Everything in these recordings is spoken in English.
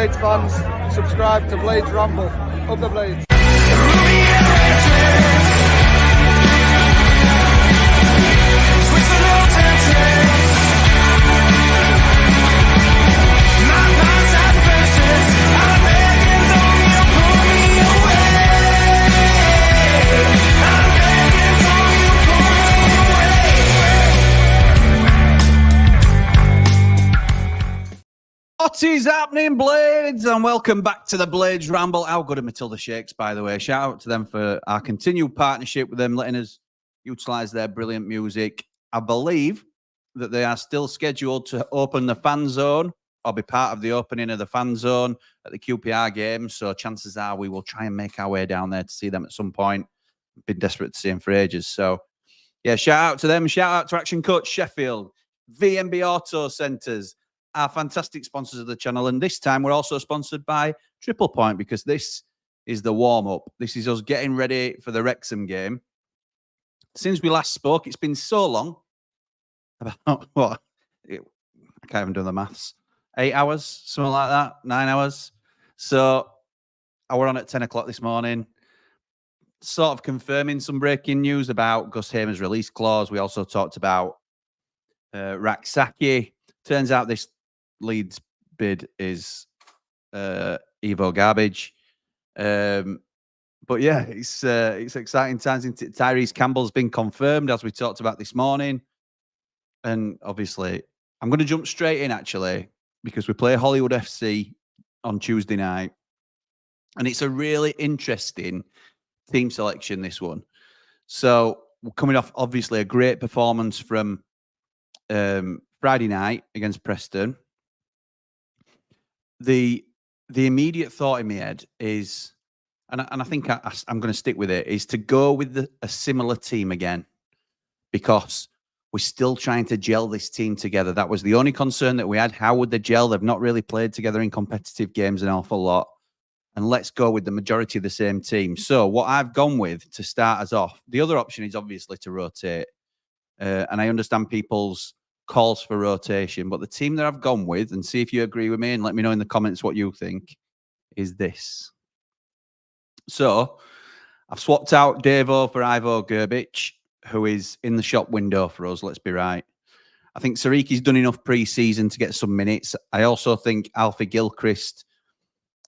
Blades fans, subscribe to Blades Ramble. Up the Blades. What is happening, Blades? And welcome back to the Blades Ramble. How good are Matilda Shakes, by the way? Shout out to them for our continued partnership with them, letting us utilise their brilliant music. I believe that they are still scheduled to open the fan zone or be part of the opening of the fan zone at the QPR game. So chances are we will try and make our way down there to see them at some point. Been desperate to see them for ages. So, yeah, shout out to them. Shout out to Action Coach Sheffield, VMB Auto Centres, our fantastic sponsors of the channel. And this time we're also sponsored by Triple Point, because this is the warm-up. This is us getting ready for the Wrexham game. Since we last spoke, it's been so long. About what? I can't even do the maths. 8 hours, something like that. 9 hours. So I were on at 10 o'clock this morning, sort of confirming some breaking news about Gus Hamer's release clause. We also talked about Raksaki. Turns out this Leeds bid is Evo garbage. But yeah, it's exciting times. Tyrese Campbell's been confirmed, as we talked about this morning. And obviously, I'm going to jump straight in, actually, because we play Hollywood FC on Tuesday night. And it's a really interesting team selection, this one. So we're coming off, obviously, a great performance from Friday night against Preston. The immediate thought in my head is, and I think I'm going to stick with it, is to go with a similar team again, because we're still trying to gel this team together. That was the only concern that we had. How would they gel? They've not really played together in competitive games an awful lot. And let's go with the majority of the same team. So what I've gone with to start us off, the other option is obviously to rotate. And I understand people's calls for rotation, but the team that I've gone with, and see if you agree with me and let me know in the comments what you think, is this. So I've swapped out Davo for Ivo Gerbic, who is in the shop window for us, let's be right. I think Sariki's done enough pre-season to get some minutes. I also think Alfie Gilchrist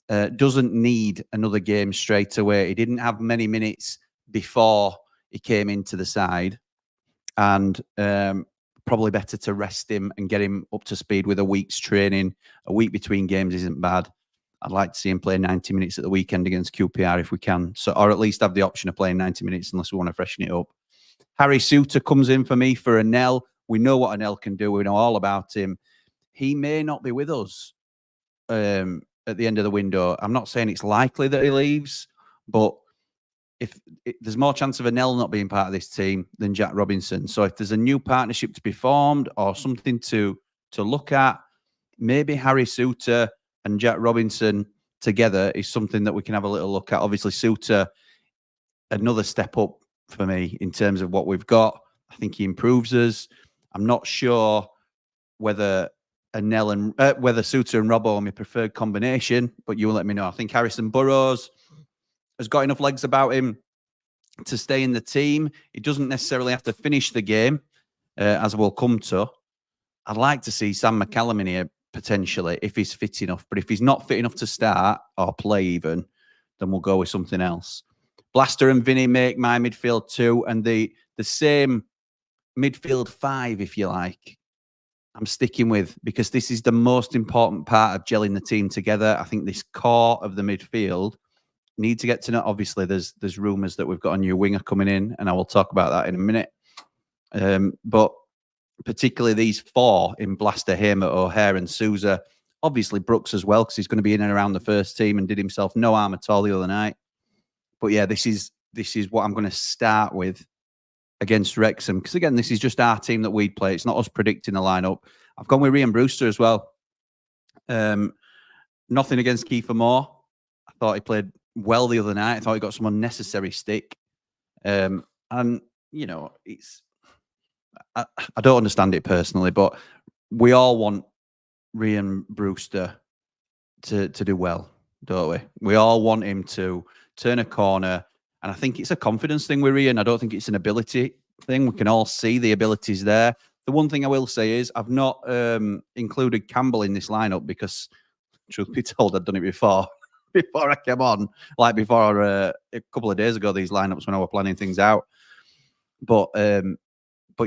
doesn't need another game straight away. He didn't have many minutes before he came into the side. And probably better to rest him and get him up to speed with a week's training. A week between games isn't bad. I'd like to see him play 90 minutes at the weekend against QPR if we can. So, or at least have the option of playing 90 minutes unless we want to freshen it up. Harry Suter comes in for me for Anel. We know what Anel can do. We know all about him. He may not be with us at the end of the window. I'm not saying it's likely that he leaves, but there's more chance of Anel not being part of this team than Jack Robinson. So if there's a new partnership to be formed or something to look at, maybe Harry Suter and Jack Robinson together is something that we can have a little look at. Obviously, Suter, another step up for me in terms of what we've got. I think he improves us. I'm not sure whether Anel and whether Suter and Robbo are my preferred combination, but you will let me know. I think Harrison Burrows has got enough legs about him to stay in the team. He doesn't necessarily have to finish the game, as we'll come to. I'd like to see Sam McCallum in here, potentially, if he's fit enough. But if he's not fit enough to start or play even, then we'll go with something else. Blaster and Vinny make my midfield two, and the same midfield five, if you like, I'm sticking with, because this is the most important part of gelling the team together. I think this core of the midfield need to get to know. Obviously, there's rumours that we've got a new winger coming in, and I will talk about that in a minute. But particularly these four in Blaster, Hamer, O'Hare and Souza. Obviously, Brooks as well, because he's going to be in and around the first team and did himself no harm at all the other night. But yeah, this is what I'm going to start with against Wrexham, because again, this is just our team that we'd play. It's not us predicting the lineup. I've gone with Ryan Brewster as well. Nothing against Kiefer Moore. I thought he played well the other night. I thought he got some unnecessary stick. And, you know, I don't understand it personally, but we all want Ryan Brewster to do well, don't we? We all want him to turn a corner, and I think it's a confidence thing with Ian. I don't think it's an ability thing. We can all see the abilities there. The one thing I will say is I've not included Campbell in this lineup because, truth be told, I'd done it before. Before I came on, like before a couple of days ago, these lineups when I were planning things out. But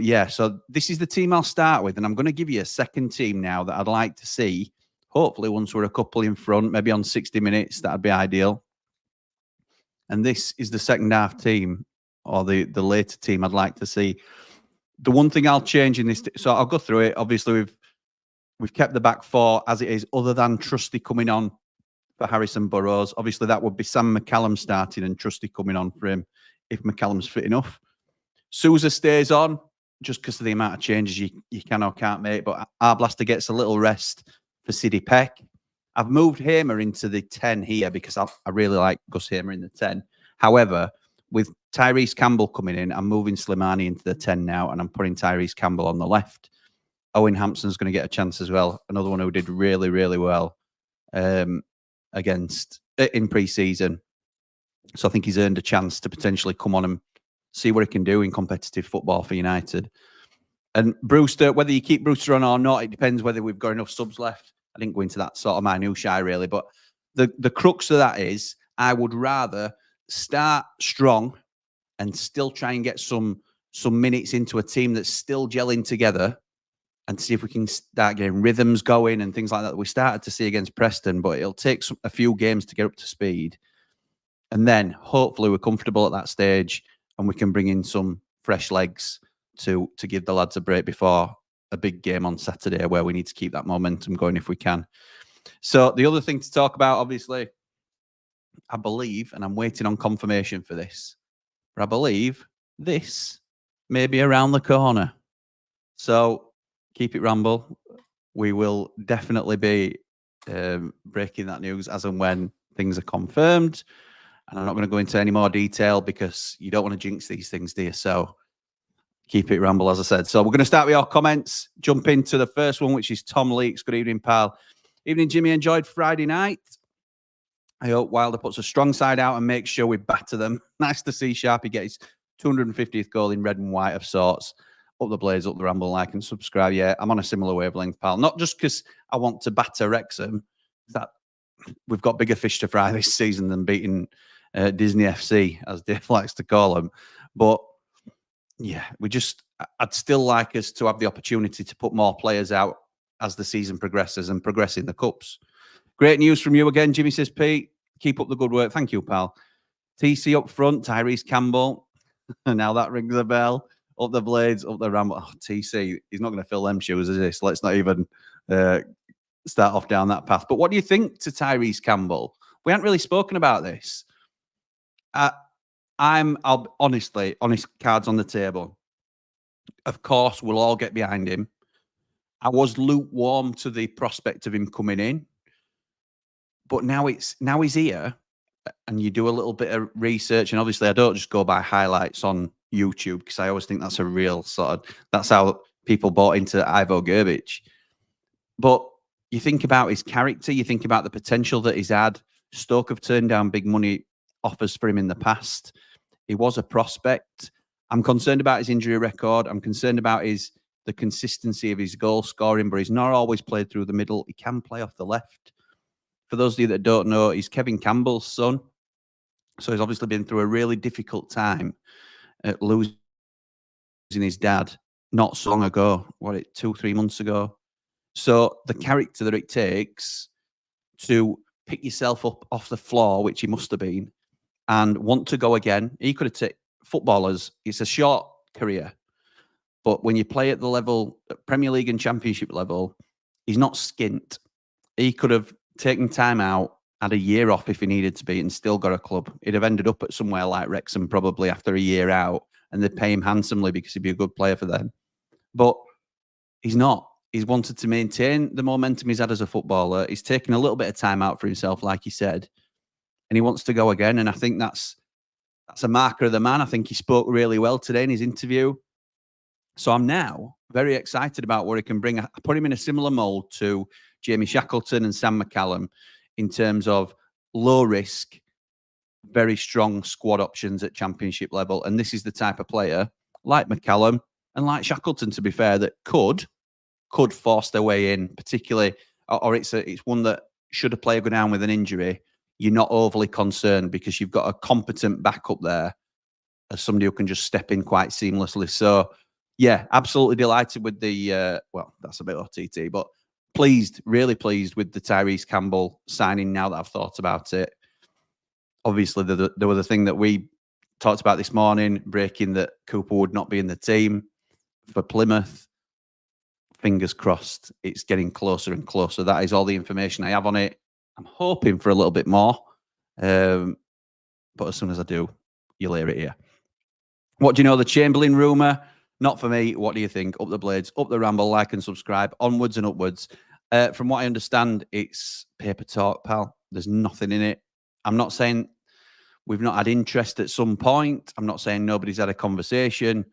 yeah, so this is the team I'll start with, and I'm going to give you a second team now that I'd like to see. Hopefully, once we're a couple in front, maybe on 60 minutes, that'd be ideal. And this is the second half team, or the later team I'd like to see. The one thing I'll change in this, so I'll go through it. Obviously, we've kept the back four as it is, other than Trusty coming on for Harrison Burrows. Obviously, that would be Sam McCallum starting and Trusty coming on for him if McCallum's fit enough. Sousa stays on just because of the amount of changes you can or can't make. But Arblaster gets a little rest for Siddy Peck. I've moved Hamer into the 10 here because I really like Gus Hamer in the 10. However, with Tyrese Campbell coming in, I'm moving Slimani into the 10 now, and I'm putting Tyrese Campbell on the left. Owen Hampson's going to get a chance as well. Another one who did really, really well against in pre-season. So I think he's earned a chance to potentially come on and see what he can do in competitive football for United. And Brewster, whether you keep Brewster on or not, it depends whether we've got enough subs left. I didn't go into that sort of minutiae really, but the crux of that is I would rather start strong and still try and get some minutes into a team that's still gelling together and see if we can start getting rhythms going and things like that we started to see against Preston, but it'll take a few games to get up to speed. And then hopefully we're comfortable at that stage and we can bring in some fresh legs to give the lads a break before a big game on Saturday where we need to keep that momentum going if we can. So the other thing to talk about, obviously, I believe, and I'm waiting on confirmation for this, but I believe this may be around the corner. So keep it Ramble. We will definitely be breaking that news as and when things are confirmed. And I'm not going to go into any more detail because you don't want to jinx these things, do you? So keep it Ramble, as I said. So we're going to start with your comments. Jump into the first one, which is Tom Leaks. Good evening, pal. Evening, Jimmy. Enjoyed Friday night. I hope Wilder puts a strong side out and makes sure we batter them. Nice to see Sharpie get his 250th goal in red and white of sorts. Up the Blades, up the Ramble, like and subscribe. Yeah, I'm on a similar wavelength, pal. Not just because I want to batter Wrexham. That we've got bigger fish to fry this season than beating Disney FC, as Dave likes to call them. But yeah, I'd still like us to have the opportunity to put more players out as the season progresses and progress in the cups. Great news from you again, Jimmy, says Pete. Keep up the good work. Thank you, pal. TC up front, Tyrese Campbell. Now that rings a bell. Up the Blades, up the Ramble. Oh, TC, he's not going to fill them shoes, is he? So let's not even start off down that path. But what do you think to Tyrese Campbell? We haven't really spoken about this. I'll honestly, honest cards on the table. Of course, we'll all get behind him. I was lukewarm to the prospect of him coming in, but now he's here, and you do a little bit of research. And obviously, I don't just go by highlights on YouTube because I always think that's a real that's how people bought into Ivo Gerbic. But you think about his character, you think about the potential that he's had. Stoke have turned down big money offers for him in the past. He was a prospect. I'm concerned about his injury record. I'm concerned about the consistency of his goal scoring, but he's not always played through the middle. He can play off the left. For those of you that don't know, he's Kevin Campbell's son. So he's obviously been through a really difficult time at losing his dad not so long ago. 2-3 months ago? So the character that it takes to pick yourself up off the floor, which he must have been, and want to go again. He could have taken footballers. It's a short career. But when you play at the level, Premier League and Championship level, he's not skint. He could have taken time out, had a year off if he needed to be, and still got a club. He'd have ended up at somewhere like Wrexham probably after a year out, and they'd pay him handsomely because he'd be a good player for them. But he's not. He's wanted to maintain the momentum he's had as a footballer. He's taken a little bit of time out for himself, like he said, and he wants to go again. And I think that's a marker of the man. I think he spoke really well today in his interview. So I'm now very excited about what he can bring. I put him in a similar mould to Jamie Shackleton and Sam McCallum in terms of low risk, very strong squad options at championship level. And this is the type of player like McCallum and like Shackleton, to be fair, that could force their way in, particularly, or it's one that should a player go down with an injury, you're not overly concerned because you've got a competent backup there as somebody who can just step in quite seamlessly. So, yeah, absolutely delighted with the, well, that's a bit OTT, but pleased, really pleased with the Tyrese Campbell signing now that I've thought about it. Obviously, there was the thing that we talked about this morning, breaking that Cooper would not be in the team for Plymouth. Fingers crossed, it's getting closer and closer. That is all the information I have on it. I'm hoping for a little bit more. But as soon as I do, you'll hear it here. What do you know? The Chamberlain rumour? Not for me. What do you think? Up the Blades, up the Ramble, like and subscribe, onwards and upwards. From what I understand, it's paper talk, pal. There's nothing in it. I'm not saying we've not had interest at some point. I'm not saying nobody's had a conversation.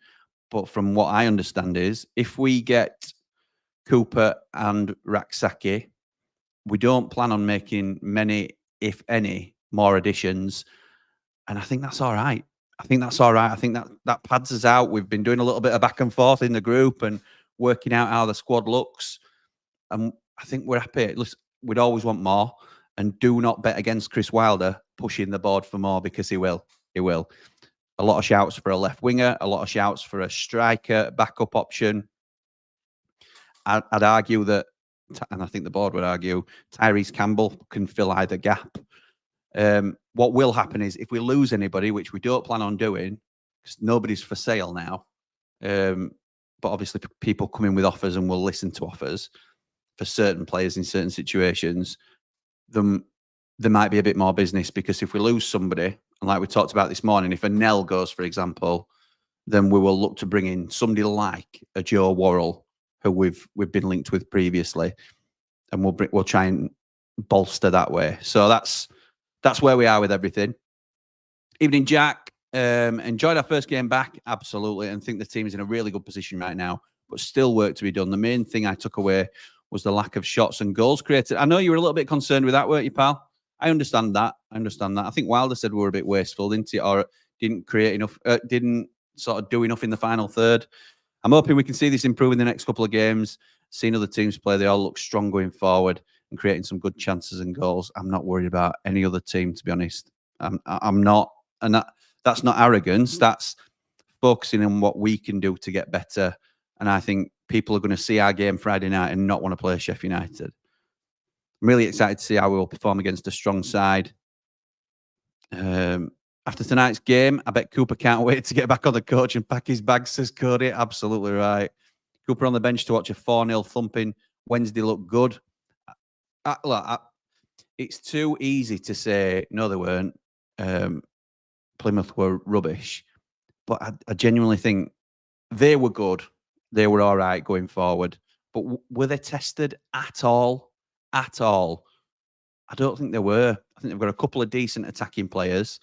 But from what I understand is, if we get Cooper and Raksaki, we don't plan on making many, if any, more additions. And I think that's all right. I think that pads us out. We've been doing a little bit of back and forth in the group and working out how the squad looks. And I think we're happy. Listen, we'd always want more. And do not bet against Chris Wilder pushing the board for more, because he will. He will. A lot of shouts for a left winger, a lot of shouts for a striker, backup option. I'd argue that, and I think the board would argue, Tyrese Campbell can fill either gap. What will happen is if we lose anybody, which we don't plan on doing, because nobody's for sale now, but obviously people come in with offers and will listen to offers for certain players in certain situations, then there might be a bit more business, because if we lose somebody, and like we talked about this morning, if a Nell goes, for example, then we will look to bring in somebody like a Joe Worrell, who we've been linked with previously, and we'll try and bolster that way. So that's where we are with everything. Evening, Jack. Enjoyed our first game back, absolutely, and think the team is in a really good position right now, but still work to be done. The main thing I took away was the lack of shots and goals created. I know you were a little bit concerned with that, weren't you, pal? I understand that. I think Wilder said we were a bit wasteful, didn't he? Or didn't create enough, didn't sort of do enough in the final third. I'm hoping we can see this improve in the next couple of games. Seeing other teams play, they all look strong going forward and creating some good chances and goals. I'm not worried about any other team, to be honest. I'm not, and that's not arrogance. That's focusing on what we can do to get better. And I think people are going to see our game Friday night and not want to play Sheffield United. I'm really excited to see how we will perform against a strong side. After tonight's game, I bet Cooper can't wait to get back on the coach and pack his bags, says Cody. Absolutely right. Cooper on the bench to watch a 4-0 thumping Wednesday look good. It's too easy to say, no, they weren't. Plymouth were rubbish. But I genuinely think they were good. They were all right going forward. But were they tested at all? At all? I don't think they were. I think they've got a couple of decent attacking players.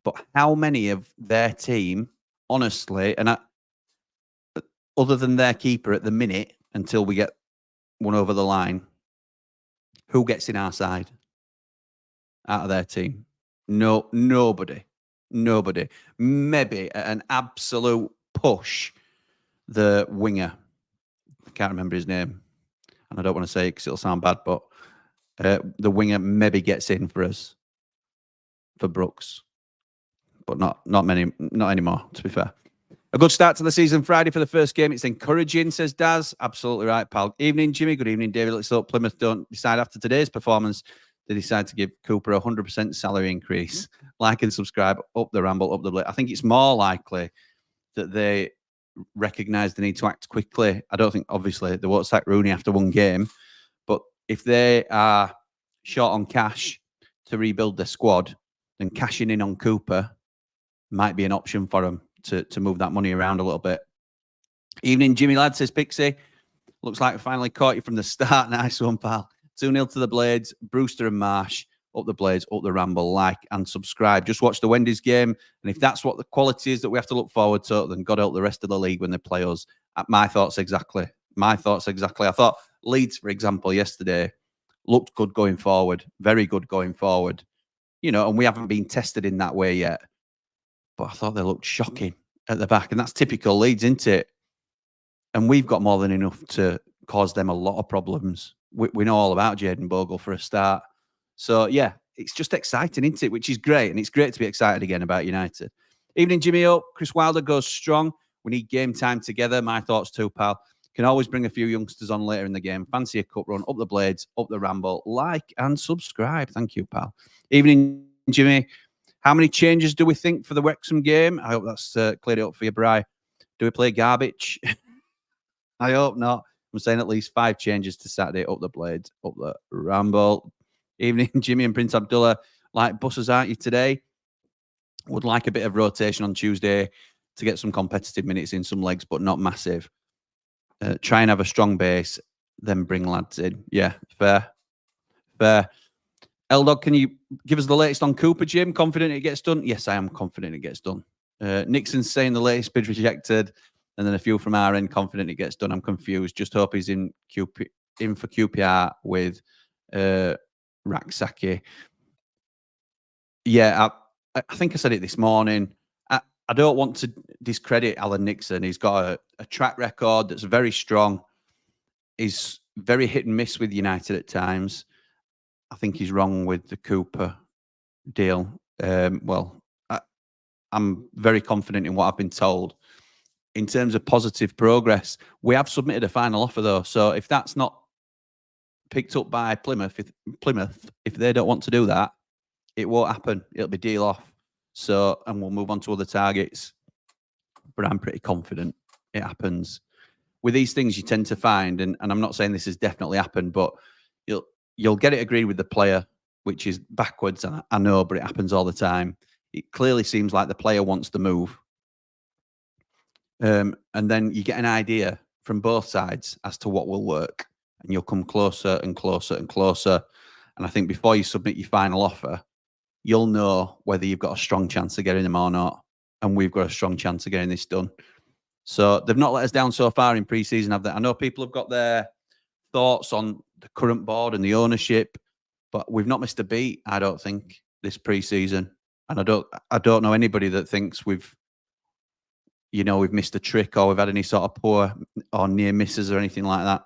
But how many of their team, honestly, and other than their keeper at the minute, until we get one over the line, who gets in our side out of their team? No, nobody. Maybe an absolute push, the winger. I can't remember his name, and I don't want to say it because it'll sound bad, but the winger maybe gets in for us, for Brooks. But not anymore, to be fair. A good start to the season Friday for the first game. It's encouraging, says Daz. Absolutely right, pal. Evening, Jimmy. Good evening, David. Let's hope Plymouth don't decide after today's performance they decide to give Cooper a 100% salary increase. Like and subscribe. Up the Ramble, up the Blade. I think it's more likely that they recognise the need to act quickly. I don't think, obviously, they won't sack Rooney after one game. But if they are short on cash to rebuild their squad, then cashing in on Cooper might be an option for them to move that money around a little bit. Evening, Jimmy Lad, says Pixie. Looks like we finally caught you from the start. Nice one, pal. 2-0 to the Blades. Brewster and Marsh. Up the Blades, up the Ramble. Like and subscribe. Just watch the Wendy's game. And if that's what the quality is that we have to look forward to, then God help the rest of the league when they play us. My thoughts exactly. I thought Leeds, for example, yesterday looked good going forward, very good going forward. And we haven't been tested in that way yet. But I thought they looked shocking at the back, and that's typical Leeds, isn't it? And we've got more than enough to cause them a lot of problems. We know all about Jayden Bogle for a start. So, yeah, it's just exciting, isn't it? Which is great. And it's great to be excited again about United. Evening, Jimmy O. Chris Wilder goes strong. We need game time together. My thoughts too, pal. Can always bring a few youngsters on later in the game. Fancy a cup run, up the blades, up the ramble. Like and subscribe. Thank you, pal. Evening, Jimmy. How many changes do we think for the Wrexham game? I hope that's cleared it up for you, Bri. Do we play garbage? I hope not. I'm saying at least 5 changes to Saturday. Up the blades, up the ramble. Evening, Jimmy and Prince Abdullah. Like buses, aren't you today? Would like a bit of rotation on Tuesday to get some competitive minutes in some legs, but not massive. Try and have a strong base, then bring lads in. Yeah, fair. L-Dog, can you give us the latest on Cooper, Jim? Confident it gets done? Yes, I am confident it gets done. Nixon's saying the latest bid rejected, and then a few from our end, confident it gets done. I'm confused. Just hope he's in for QPR with Raksaki. Yeah, I think I said it this morning. I don't want to discredit Alan Nixon. He's got a track record that's very strong. He's very hit and miss with United at times. I think he's wrong with the Cooper deal. I'm very confident in what I've been told. In terms of positive progress, we have submitted a final offer, though. So if that's not picked up by Plymouth, if they don't want to do that, it won't happen. It'll be deal off. So, and we'll move on to other targets. But I'm pretty confident it happens. With these things, you tend to find, and I'm not saying this has definitely happened, but you'll get it agreed with the player, which is backwards. And I know, but it happens all the time. It clearly seems like the player wants to move. And then you get an idea from both sides as to what will work. And you'll come closer and closer and closer. And I think before you submit your final offer, you'll know whether you've got a strong chance of getting them or not. And we've got a strong chance of getting this done. So they've not let us down so far in pre-season, have they? I know people have got their thoughts on the current board and the ownership, but we've not missed a beat, I don't think, this pre-season. And I don't know anybody that thinks we've missed a trick or we've had any sort of poor or near misses or anything like that.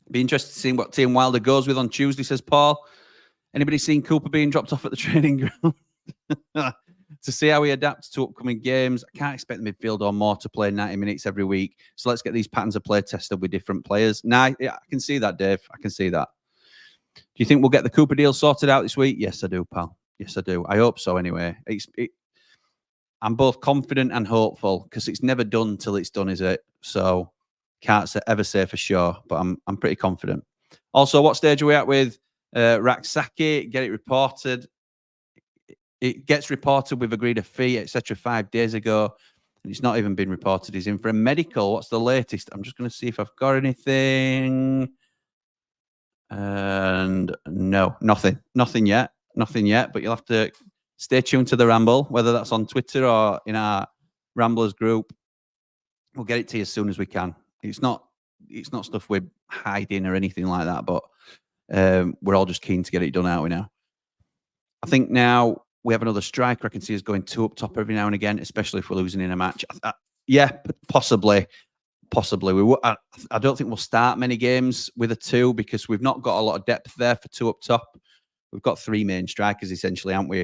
Be interested to see what Team Wilder goes with on Tuesday, says Paul. Anybody seen Cooper being dropped off at the training ground? To see how he adapts to upcoming games. I can't expect the midfield or more to play 90 minutes every week. So let's get these patterns of play tested with different players. Yeah, I can see that, Dave. I can see that. Do you think we'll get the Cooper deal sorted out this week? Yes, I do, pal. Yes, I do. I hope so anyway. I'm both confident and hopeful because it's never done till it's done, is it? So can't ever say for sure, but I'm pretty confident. Also, what stage are we at with Raksaki? Get it reported. It gets reported. We've agreed a fee, etc. 5 days ago, and it's not even been reported. He's in for a medical. What's the latest? I'm just going to see if I've got anything. And no, nothing yet. But you'll have to stay tuned to the Ramble, whether that's on Twitter or in our Ramblers group. We'll get it to you as soon as we can. It's not stuff we're hiding or anything like that, but we're all just keen to get it done out now. I think now we have another striker. I can see us going 2 up top every now and again, especially if we're losing in a match. Yeah, possibly. I don't think we'll start many games with a 2 because we've not got a lot of depth there for 2 up top. We've got 3 main strikers essentially, haven't we?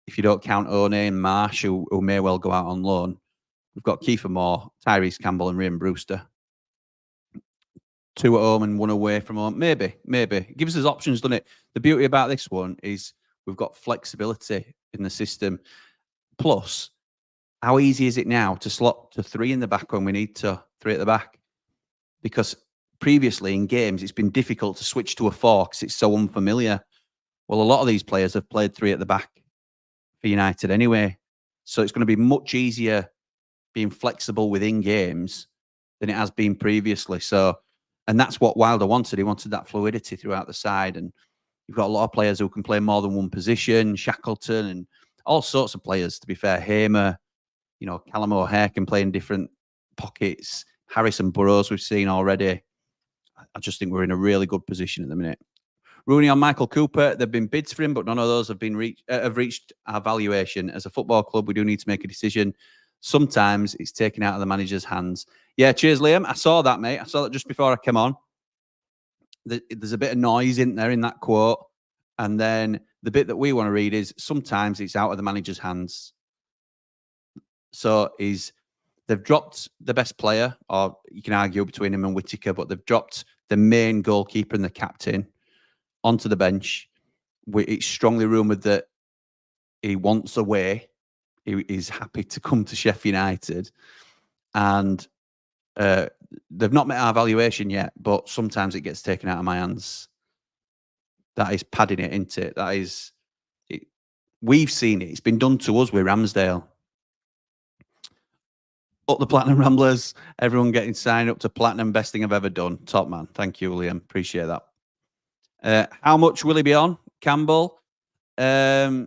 If you don't count One and Marsh, who may well go out on loan, we've got Kiefer Moore, Tyrese Campbell, and Ryan Brewster. 2 at home and 1 away from home. Maybe. It gives us options, doesn't it? The beauty about this one is we've got flexibility in the system. Plus, how easy is it now to slot to 3 in the back when we need to 3 at the back? Because previously in games, it's been difficult to switch to a 4 because it's so unfamiliar. Well, a lot of these players have played 3 at the back for United anyway. So it's going to be much easier being flexible within games than it has been previously. And that's what Wilder wanted. He wanted that fluidity throughout the side. And you've got a lot of players who can play more than one position, Shackleton and all sorts of players, to be fair. Hamer, Callum O'Hare can play in different pockets. Harrison Burrows we've seen already. I just think we're in a really good position at the minute. Rooney on Michael Cooper. There've been bids for him, but none of those have reached our valuation. As a football club, we do need to make a decision. Sometimes it's taken out of the manager's hands. Yeah, cheers, Liam. I saw that, mate. I saw that just before I came on. There's a bit of noise in there in that quote. And then the bit that we want to read is sometimes it's out of the manager's hands. So they've dropped the best player, or you can argue between him and Whittaker, but they've dropped the main goalkeeper and the captain onto the bench. It's strongly rumoured that he wants away. He is happy to come to Sheffield United. And they've not met our valuation yet, but sometimes it gets taken out of my hands. That is padding it, isn't it? That is... We've seen it. It's been done to us with Ramsdale. Up the Platinum Ramblers. Everyone getting signed up to Platinum. Best thing I've ever done. Top man. Thank you, William. Appreciate that. How much will he be on, Campbell? I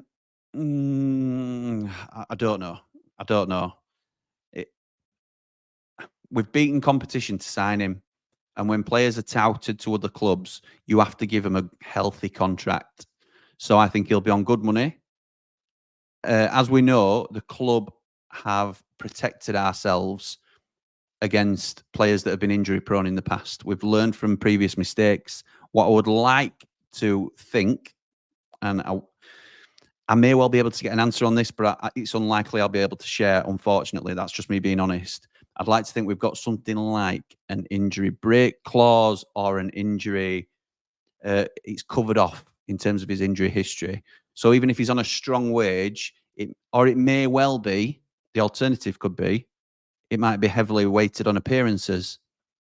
don't know. I don't know. We've beaten competition to sign him. And when players are touted to other clubs, you have to give them a healthy contract. So I think he'll be on good money. As we know, the club have protected ourselves against players that have been injury prone in the past. We've learned from previous mistakes. What I would like to think, and I may well be able to get an answer on this, but it's unlikely I'll be able to share, unfortunately. That's just me being honest. I'd like to think we've got something like an injury break clause or an injury. It's covered off in terms of his injury history. So even if he's on a strong wage, it may well be, the alternative could be, it might be heavily weighted on appearances.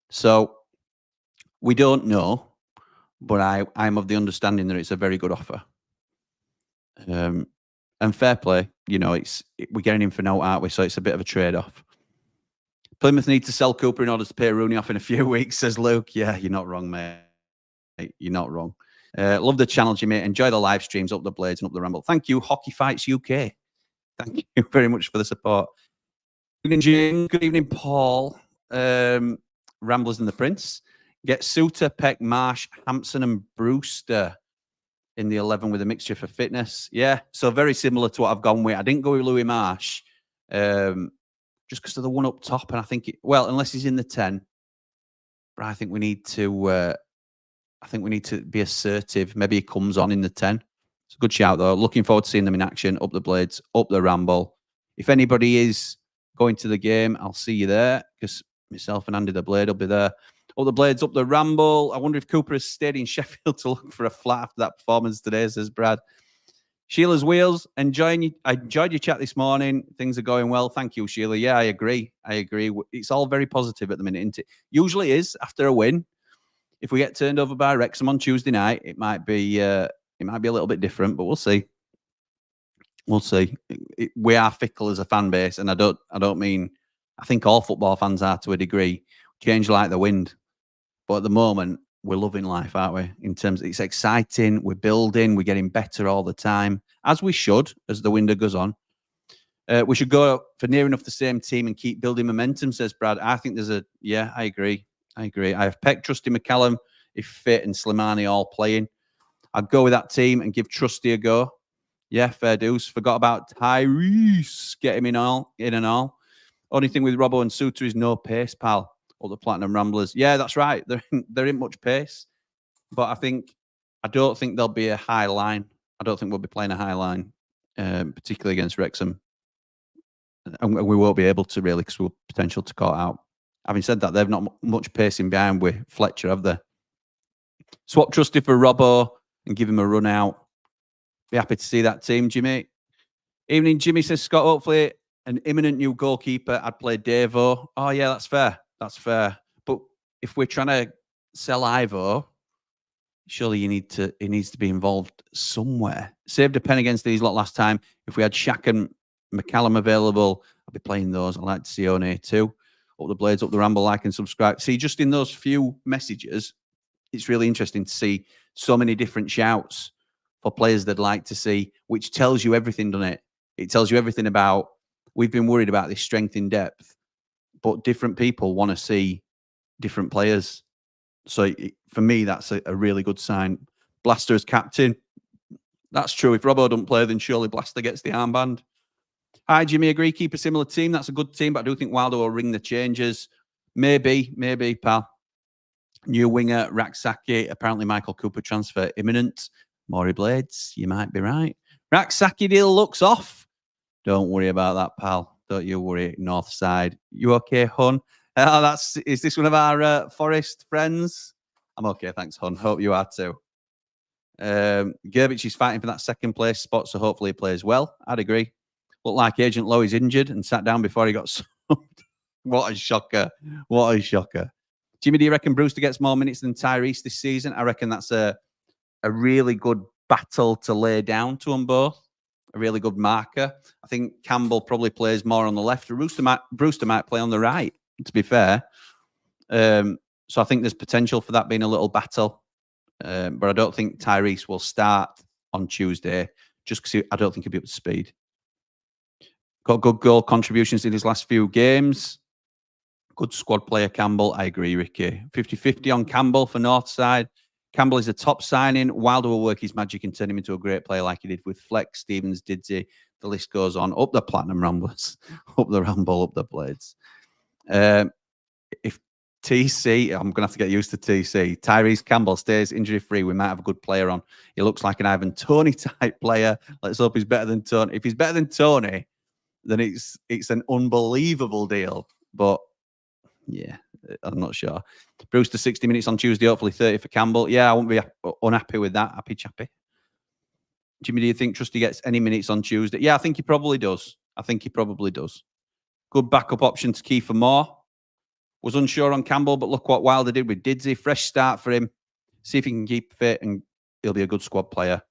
So we don't know, but I'm of the understanding that it's a very good offer. And fair play, we're getting him for no, aren't we? So it's a bit of a trade-off. Plymouth need to sell Cooper in order to pay Rooney off in a few weeks, says Luke. Yeah, you're not wrong, mate. You're not wrong. Love the channel, mate. Enjoy the live streams, up the blades and up the ramble. Thank you, Hockey Fights UK. Thank you very much for the support. Good evening, Jim. Good evening, Paul. Ramblers and the Prince. Get Suter, Peck, Marsh, Hampson and Brewster in the 11 with a mixture for fitness. Yeah, so very similar to what I've gone with. I didn't go with Louis Marsh just because of the one up top. And I think, unless he's in the 10, but I think we need to... be assertive. Maybe he comes on in the 10. It's a good shout, though. Looking forward to seeing them in action. Up the blades, up the ramble. If anybody is going to the game, I'll see you there because myself and Andy the Blade will be there. Up the blades, up the ramble. I wonder if Cooper has stayed in Sheffield to look for a flat after that performance today, says Brad. Sheila's Wheels, I enjoyed your chat this morning. Things are going well. Thank you, Sheila. Yeah, I agree. It's all very positive at the minute, isn't it? Usually is after a win. If we get turned over by Wrexham on Tuesday night, it might be a little bit different, but we'll see. We'll see. We are fickle as a fan base, and I think all football fans are to a degree. Change like the wind. But at the moment, we're loving life, aren't we? In terms of, it's exciting, we're building, we're getting better all the time, as we should, as the window goes on. We should go for near enough the same team and keep building momentum, says Brad. I think I agree. I have Peck, Trusty, McCallum, if fit, and Slimani all playing. I'd go with that team and give Trusty a go. Yeah, fair dues. Forgot about Tyrese. Get him in and all. Only thing with Robbo and Suter is no pace, pal. All the Platinum Ramblers. Yeah, that's right. There ain't much pace. But I don't think there'll be a high line. I don't think we'll be playing a high line, particularly against Wrexham. And we won't be able to really because we'll potential to caught out. Having said that, they've not much pacing behind with Fletcher, have they? Swap Trusty for Robbo and give him a run out. Be happy to see that team, Jimmy. Evening, Jimmy, says Scott. Hopefully an imminent new goalkeeper. I'd play Davo. Oh, yeah, that's fair. That's fair. But if we're trying to sell Ivo, surely he needs to be involved somewhere. Saved a pen against these lot last time. If we had Shaq and McCallum available, I'd be playing those. I'd like to see One too. Up the blades, up the ramble, like and subscribe. See, just in those few messages, it's really interesting to see so many different shouts for players they'd like to see, which tells you everything, doesn't it? It tells you everything about, we've been worried about this strength in depth, but different people want to see different players. So for me, that's a really good sign. Blaster as captain. That's true. If Robbo doesn't play, then surely Blaster gets the armband. Hi, Jimmy. Agree. Keep a similar team. That's a good team, but I do think Wilder will ring the changes. Maybe, pal. New winger, Raksaki. Apparently, Michael Cooper transfer imminent. Maury Blades, you might be right. Raksaki deal looks off. Don't worry about that, pal. Don't you worry. North side. You okay, Hun? Is this one of our Forest friends? I'm okay, thanks, Hun. Hope you are too. Gerbich is fighting for that second place spot, so hopefully he plays well. I'd agree. Looked like Agent Lowe is injured and sat down before he got subbed. What a shocker. What a shocker. Jimmy, do you reckon Brewster gets more minutes than Tyrese this season? I reckon that's a really good battle to lay down to them both. A really good marker. I think Campbell probably plays more on the left. Brewster might play on the right, to be fair. So I think there's potential for that being a little battle. But I don't think Tyrese will start on Tuesday just because I don't think he'll be up to speed. Got good goal contributions in his last few games. Good squad player, Campbell. I agree, Ricky. 50-50 on Campbell for Northside. Campbell is a top signing. Wilder will work his magic and turn him into a great player like he did with Flex, Stevens, Didsey. The list goes on. Up the Platinum Ramblers. Up the Ramble, up the Blades. If TC, I'm going to have to get used to TC. Tyrese Campbell stays injury-free. We might have a good player on. He looks like an Ivan Toney type player. Let's hope he's better than Toney. If he's better than Toney, then it's an unbelievable deal. But yeah, I'm not sure. Brewster 60 minutes on Tuesday, hopefully 30 for Campbell. Yeah, I won't be unhappy with that. Happy chappy. Jimmy, do you think Trusty gets any minutes on Tuesday? Yeah, I think he probably does. Good backup option to Kiefer Moore. Was unsure on Campbell, but look what Wilder did with Didsey. Fresh start for him. See if he can keep fit and he'll be a good squad player.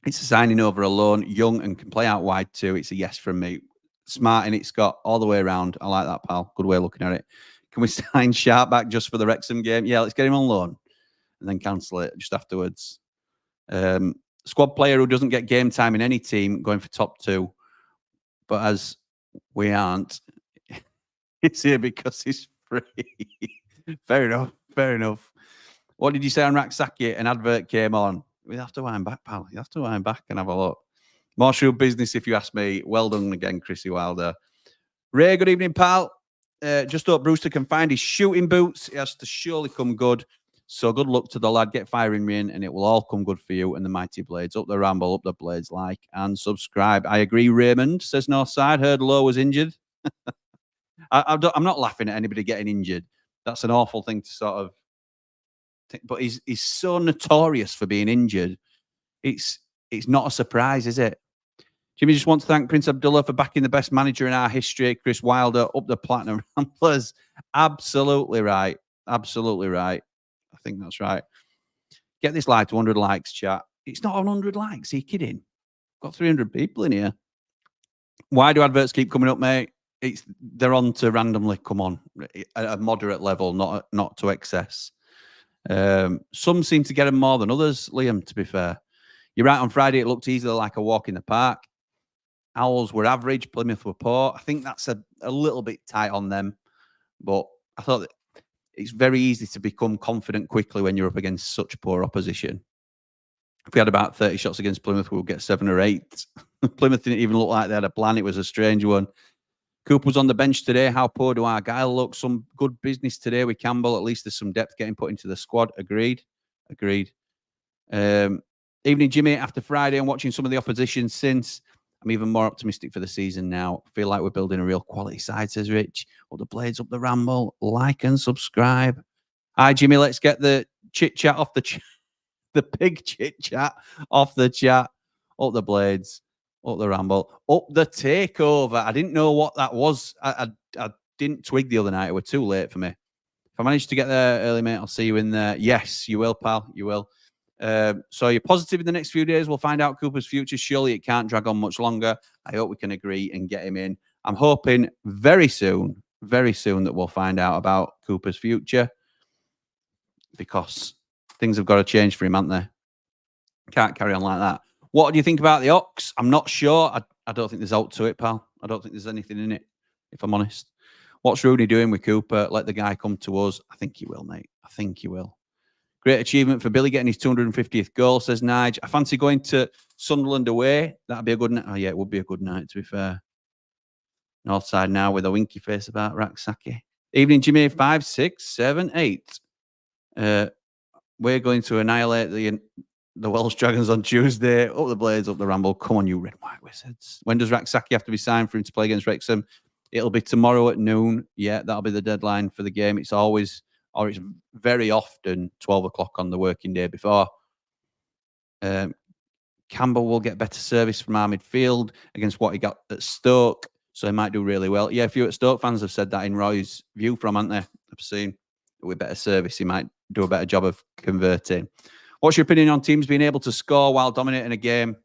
It's a signing over a loan, young and can play out wide too. It's a yes from me. Smart in it, Scott, all the way around. I like that, pal. Good way of looking at it. Can we sign Sharp back just for the Wrexham game? Yeah, let's get him on loan and then cancel it just afterwards. Squad player who doesn't get game time in any team going for top 2, but as we aren't, it's here because he's free. Fair enough. What did you say on Raksaki? An advert came on. We have to wind back, pal. You have to wind back and have a look. More shrewd business, if you ask me. Well done again, Chrissy Wilder. Ray, good evening, pal. Just hope Brewster can find his shooting boots. It has to surely come good. So good luck to the lad. Get firing in, and it will all come good for you and the mighty Blades. Up the Ramble, up the Blades, like and subscribe. I agree, Raymond, says Northside. Heard Lowe was injured. I'm not laughing at anybody getting injured. That's an awful thing to sort of think. But he's so notorious for being injured. It's not a surprise, is it? Jimmy just wants to thank Prince Abdullah for backing the best manager in our history, Chris Wilder, up the Platinum Ramblers. Absolutely right. Absolutely right. I think that's right. Get this live to 100 likes, chat. It's not on 100 likes. Are you kidding? Got 300 people in here. Why do adverts keep coming up, mate? They're on to randomly come on at a moderate level, not to excess. Some seem to get them more than others, Liam, to be fair. You're right, on Friday it looked easily like a walk in the park. Owls were average, Plymouth were poor. I think that's a little bit tight on them. But I thought that it's very easy to become confident quickly when you're up against such poor opposition. If we had about 30 shots against Plymouth, we would get 7 or 8. Plymouth didn't even look like they had a plan. It was a strange one. Cooper was on the bench today. How poor do Argyle look? Some good business today with Campbell. At least there's some depth getting put into the squad. Agreed. Evening, Jimmy. After Friday and watching some of the opposition since, I'm even more optimistic for the season now. Feel like we're building a real quality side, says Rich. Up the Blades, up the Ramble. Like and subscribe. Hi, Jimmy. Let's get the chit-chat off the the big chit-chat off the chat. Up the Blades, up the Ramble, up the Takeover. I didn't know what that was. I didn't twig the other night. It was too late for me. If I manage to get there early, mate, I'll see you in there. Yes, you will, pal. You will. So you're positive in the next few days we'll find out Cooper's future. Surely it can't drag on much longer. I hope we can agree and get him in. I'm hoping very soon that we'll find out about Cooper's future, because things have got to change for him, haven't they? Can't carry on like that. What do you think about the Ox? I'm not sure. I don't think there's out to it, pal. I don't think there's anything in it, if I'm honest. What's Rooney doing with Cooper? Let the guy come to us. I think he will, mate. I think he will. Great achievement for Billy getting his 250th goal, says Nige. I fancy going to Sunderland away. That'd be a good night. Oh, yeah, it would be a good night, to be fair. Northside now with a winky face about Raksaki. Evening, Jimmy. 5, 6, 7, 8. We're going to annihilate the Welsh Dragons on Tuesday. Up the Blades, up the Ramble. Come on, you red white wizards. When does Raksaki have to be signed for him to play against Wrexham? It'll be tomorrow at noon. Yeah, that'll be the deadline for the game. It's always, or it's very often 12 o'clock on the working day before. Campbell will get better service from our midfield against what he got at Stoke, so he might do really well. Yeah, a few at Stoke fans have said that in Roy's view from, haven't they? I've seen with better service, he might do a better job of converting. What's your opinion on teams being able to score while dominating a game?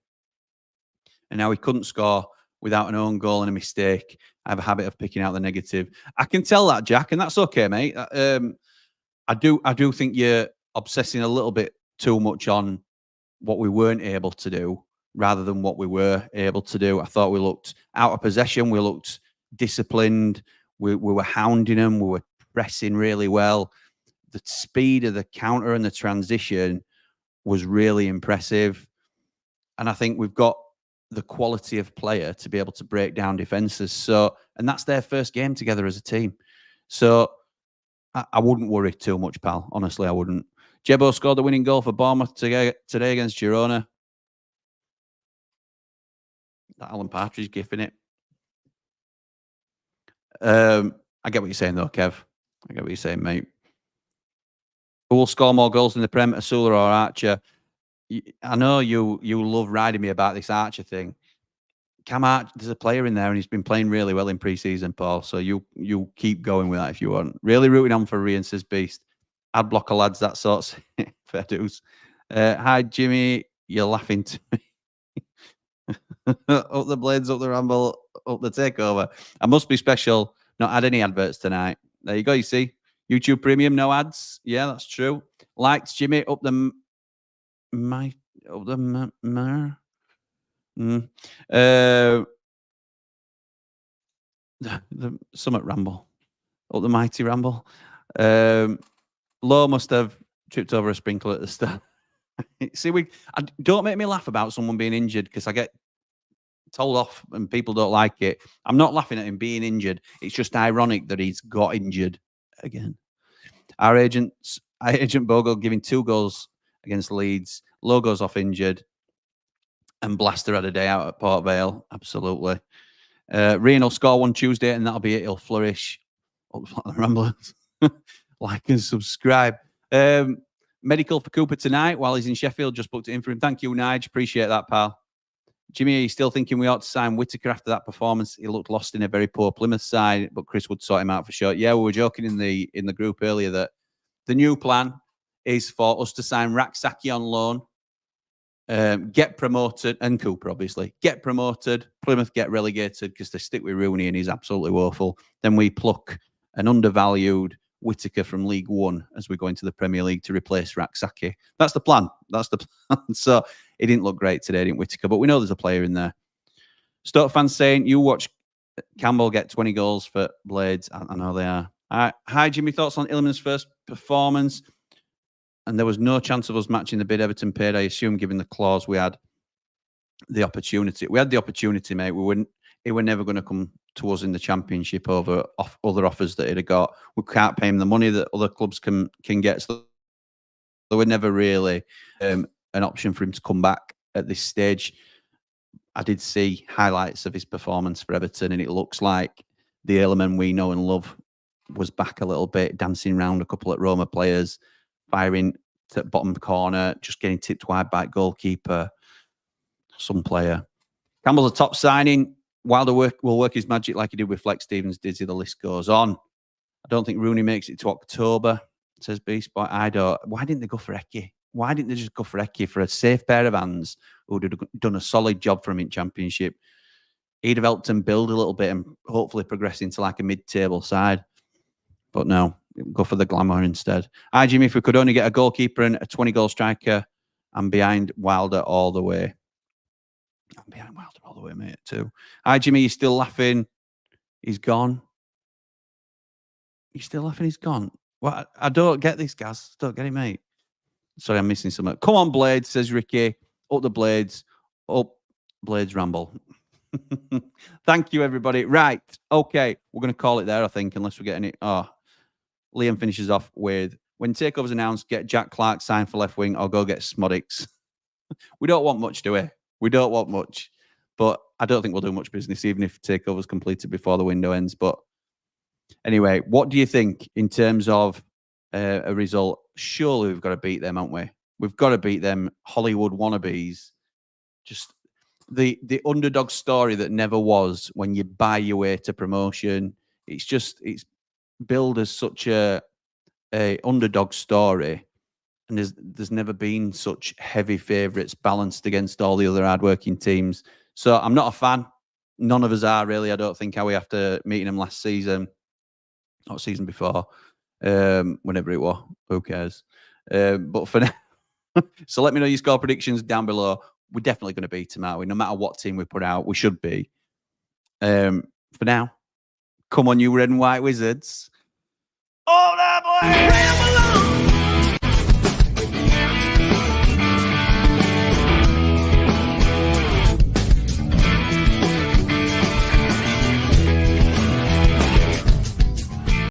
And now he couldn't score without an own goal and a mistake. I have a habit of picking out the negative. I can tell that, Jack, and that's okay, mate. I do think you're obsessing a little bit too much on what we weren't able to do rather than what we were able to do. I thought we looked out of possession. We looked disciplined. We were hounding them. We were pressing really well. The speed of the counter and the transition was really impressive. And I think we've got the quality of player to be able to break down defenses. So, and that's their first game together as a team. So I wouldn't worry too much, pal. Honestly, I wouldn't. Jebo scored the winning goal for Bournemouth today against Girona. That Alan Partridge gifting it. I get what you're saying, though, Kev. I get what you're saying, mate. Who will score more goals in the Prem, Asula or Archer? I know you love riding me about this Archer thing. Cam Archer, there's a player in there, and he's been playing really well in pre-season, Paul. So you keep going with that if you want. Really rooting on for Rian, says Beast. I'd block a lads, that sort of fair dues. Hi, Jimmy. You're laughing to me. Up the Blades, up the Ramble, up the Takeover. I must be special. Not had any adverts tonight. There you go. You see, YouTube Premium, no ads. Yeah, that's true. Likes, Jimmy. Up the the Summit Ramble. Up the mighty Ramble. Low must have tripped over a sprinkler at the start. See, don't make me laugh about someone being injured because I get told off and people don't like it. I'm not laughing at him being injured. It's just ironic that he's got injured again. Our agent Bogle giving 2 goals against Leeds. Low goes off injured. And Blaster had a day out at Port Vale. Absolutely. Rian will score one Tuesday and that'll be it. He'll flourish. Ramblers. Like and subscribe. Medical for Cooper tonight while he's in Sheffield. Just booked it in for him. Thank you, Nige. Appreciate that, pal. Jimmy, are you still thinking we ought to sign Whittaker after that performance? He looked lost in a very poor Plymouth side, but Chris would sort him out for sure. Yeah, we were joking in the group earlier that the new plan is for us to sign Raksaki on loan, get promoted, and Cooper, obviously. Get promoted, Plymouth get relegated because they stick with Rooney and he's absolutely woeful. Then we pluck an undervalued Whittaker from League One as we go into the Premier League to replace Raksaki. That's the plan. That's the plan. So it didn't look great today, didn't Whittaker? But we know there's a player in there. Stoke fans saying, you watch Campbell get 20 goals for Blades. I know they are. Hi, Jimmy. Thoughts on Ilman's first performance? And there was no chance of us matching the bid Everton paid, I assume, given the clause we had the opportunity. We had the opportunity, mate. It were never going to come to us in the Championship over other offers that he'd have got. We can't pay him the money that other clubs can get. So there were never really an option for him to come back at this stage. I did see highlights of his performance for Everton, and it looks like the element we know and love was back a little bit, dancing around a couple of Roma players, firing to the bottom corner, just getting tipped wide by goalkeeper, some player. Campbell's a top signing. Wilder will work his magic like he did with Flex Stevens, Dizzy. The list goes on. I don't think Rooney makes it to October, says Beast Boy. I don't. Why didn't they go for Eki? Why didn't they just go for Eki for a safe pair of hands who'd have done a solid job for him in Championship? He'd have helped him build a little bit and hopefully progress into like a mid-table side. But no, go for the glamour instead. Hi, Jimmy, if we could only get a goalkeeper and a 20-goal striker, I'm behind Wilder all the way. I'm behind Wilder all the way, mate, too. Hi, Jimmy, you're still laughing. He's gone. You're still laughing, he's gone. Well, I don't get this, Gaz. Don't get it, mate. Sorry, I'm missing something. Come on, Blades, says Ricky. Up the Blades. Up Blades Ramble. Thank you, everybody. Right. Okay. We're going to call it there, I think, unless we're getting it. Oh, Liam finishes off with, when takeover's announced, get Jack Clark signed for left wing or go get Smodics. We don't want much, do we? We don't want much. But I don't think we'll do much business, even if takeover's completed before the window ends. But anyway, what do you think in terms of a result? Surely we've got to beat them, haven't we? We've got to beat them Hollywood wannabes. Just the underdog story that never was, when you buy your way to promotion. It's billed as such a underdog story, and there's never been such heavy favourites balanced against all the other hardworking teams. So I'm not a fan. None of us are really. I don't think, how we after meeting them last season, not season before, whenever it was. Who cares? But for now, so let me know your score predictions down below. We're definitely going to beat them, aren't we? No matter what team we put out, we should be. For now, come on, you red and white wizards. Oh, that boy!